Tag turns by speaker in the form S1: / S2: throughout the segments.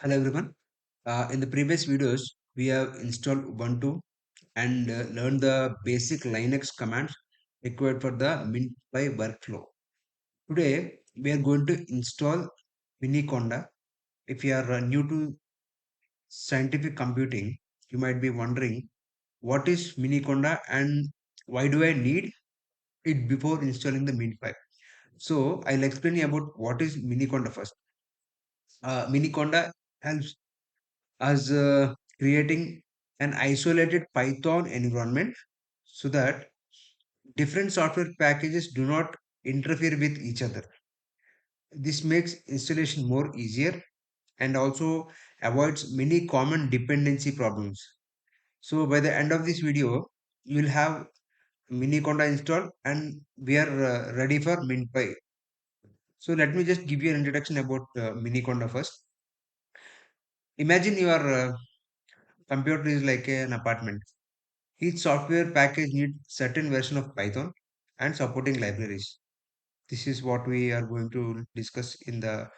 S1: Hello everyone. In the previous videos, we have installed Ubuntu and learned the basic Linux commands required for the MintPy workflow. Today, we are going to install Miniconda. If you are new to scientific computing, you might be wondering what is Miniconda and why do I need it before installing the MintPy. So, I'll explain you about what is Miniconda first. Miniconda helps as creating an isolated Python environment so that different software packages do not interfere with each other. This makes installation more easier and also avoids many common dependency problems. So by the end of this video, you will have Miniconda installed and we are ready for MintPy. So let me just give you an introduction about Miniconda first. Imagine your computer is like an apartment. Each software package needs certain version of Python and supporting libraries. This is what we are going to discuss in the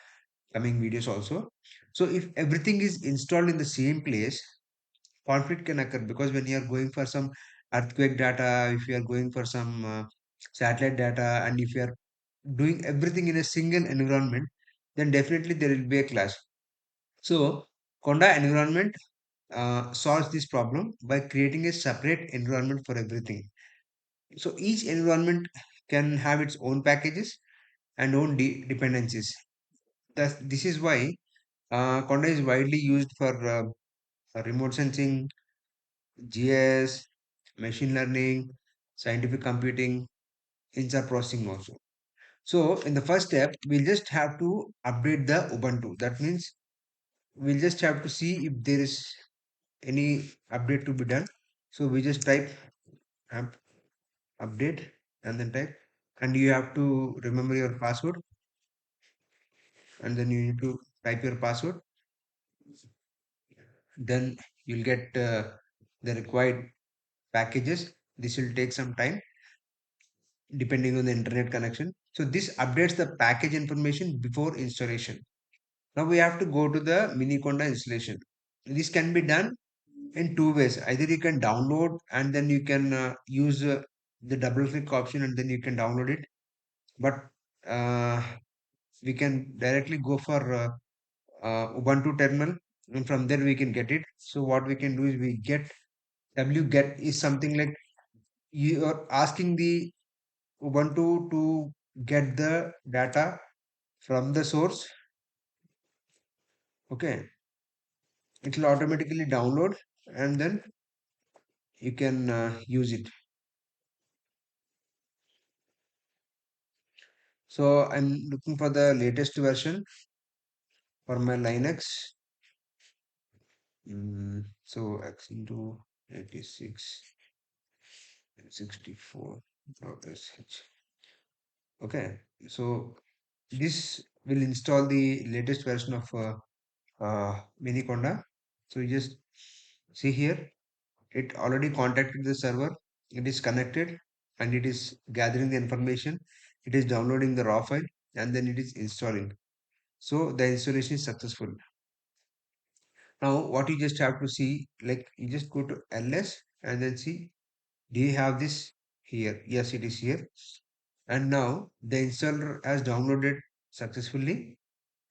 S1: coming videos also. So if everything is installed in the same place, conflict can occur because when you are going for some earthquake data, if you are going for some satellite data, and if you are doing everything in a single environment, then definitely there will be a clash. So Conda environment solves this problem by creating a separate environment for everything. So each environment can have its own packages and own dependencies. This is why Conda is widely used for remote sensing, GIS, machine learning, scientific computing, inside processing also. So in the first step, we'll just have to update the Ubuntu. That means we'll just have to see if there is any update to be done. So we just type up, update and then type, and you have to remember your password, and then you need to type your password. Then you'll get the required packages. This will take some time depending on the internet connection. So this updates the package information before installation. Now we have to go to the Miniconda installation. This can be done in two ways. Either you can download and then you can use the double click option and then you can download it. But uh, we can directly go for Ubuntu terminal, and from there we can get it. So what we can do is we get wget is something like you are asking the Ubuntu to get the data from the source. Okay, it will automatically download and then you can use it. So I'm looking for the latest version for my Linux. So X into 86 64.sh. Okay, so this will install the latest version of Miniconda. So you just see here, it already contacted the server. It is connected and it is gathering the information. It is downloading the raw file and then it is installing. So the installation is successful. Now what you just have to see, like you just go to ls and then see, do you have this here? Yes, it is here. And now the installer has downloaded successfully.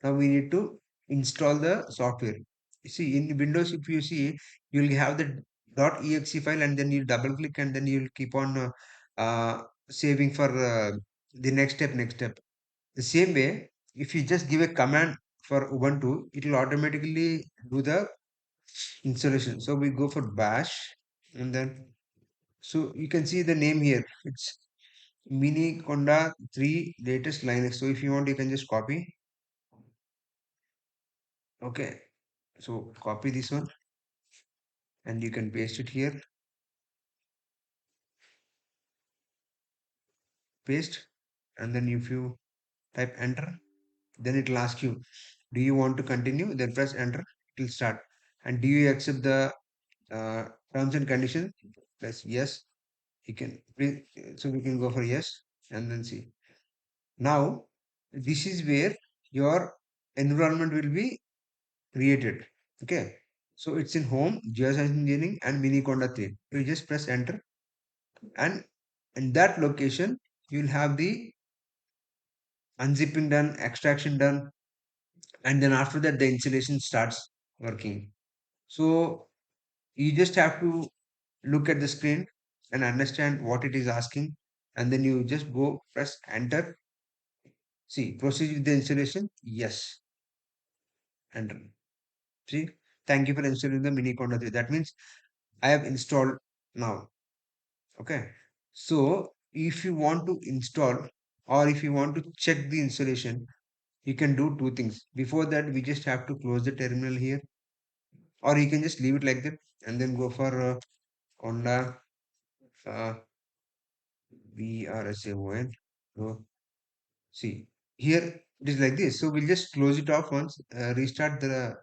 S1: Now we need to install the software. You see, in Windows, if you see, you'll have the .exe file and then you double click and then you'll keep on saving for the next step, next step. The same way, if you just give a command for Ubuntu, it will automatically do the installation. So we go for bash and then, so you can see the name here. It's Miniconda 3 latest Linux. So if you want, you can just copy. Okay. So copy this one and you can paste it here. Paste. And then if you type enter, then it will ask you, do you want to continue? Then press enter. It will start. And do you accept the terms and conditions? Press yes. You can, so we can go for yes and then see. Now, this is where your environment will be created. Okay, so it's in home, geoscience engineering, and Miniconda 3. You just press enter, and in that location, you'll have the unzipping done, extraction done, and then after that, the installation starts working. So you just have to look at the screen and understand what it is asking, and then you just go press enter. See, proceed with the installation. Yes, enter. See, thank you for installing the Miniconda 3. That means I have installed now. Okay. So if you want to install or if you want to check the installation, you can do two things. Before that, we just have to close the terminal here, or you can just leave it like that and then go for Honda uh, VRSAON. So see, here it is like this. So we'll just close it off once, restart the.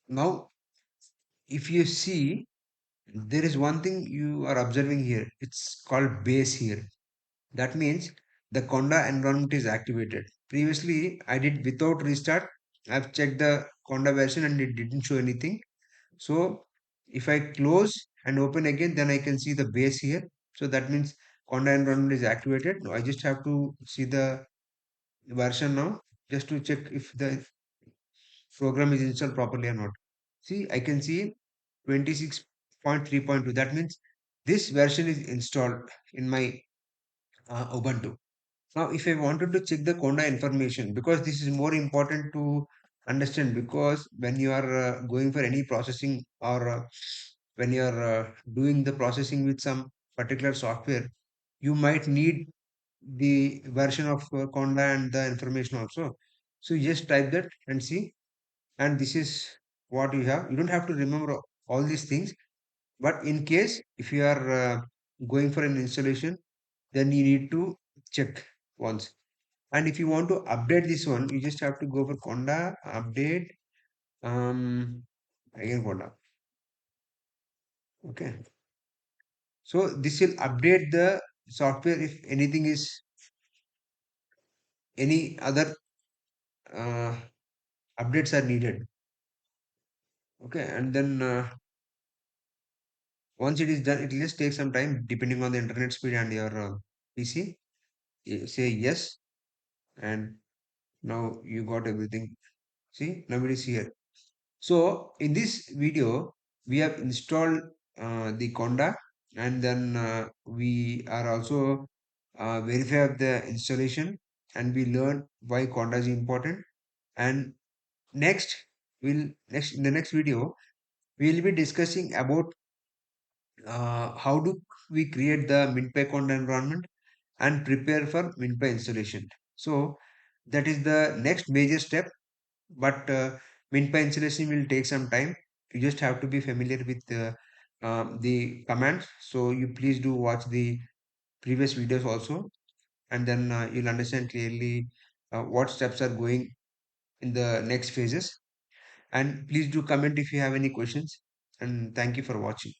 S1: Now, if you see, there is one thing you are observing here. It's called base here. That means the Conda environment is activated. Previously, I did without restart. I've checked the Conda version and it didn't show anything. So if I close and open again, then I can see the base here. So that means Conda environment is activated. Now I just have to see the version now just to check if the program is installed properly or not. See, I can see 26.3.2. That means this version is installed in my Ubuntu. Now, if I wanted to check the Conda information, because this is more important to understand, because when you are going for any processing or when you are doing the processing with some particular software, you might need the version of Conda and the information also. So you just type that and see, and this is what you have. You don't have to remember all these things, but in case if you are going for an installation, then you need to check once. And if you want to update this one, you just have to go for Conda update. Again Conda. Okay. So this will update the software if anything is any other uh, updates are needed. Okay. And then once it is done, it will just take some time depending on the internet speed and your PC. You say yes, and now you got everything. See, now it is here. So in this video, we have installed the Conda, and then we are also verify the installation, and we learn why Conda is important. And next, next in the next video, we will be discussing about how do we create the MintPy Conda environment and prepare for MintPy installation. So that is the next major step, but MintPy installation will take some time. You just have to be familiar with the commands. So you please do watch the previous videos also, and then you'll understand clearly what steps are going in the next phases. And please do comment if you have any questions. And thank you for watching.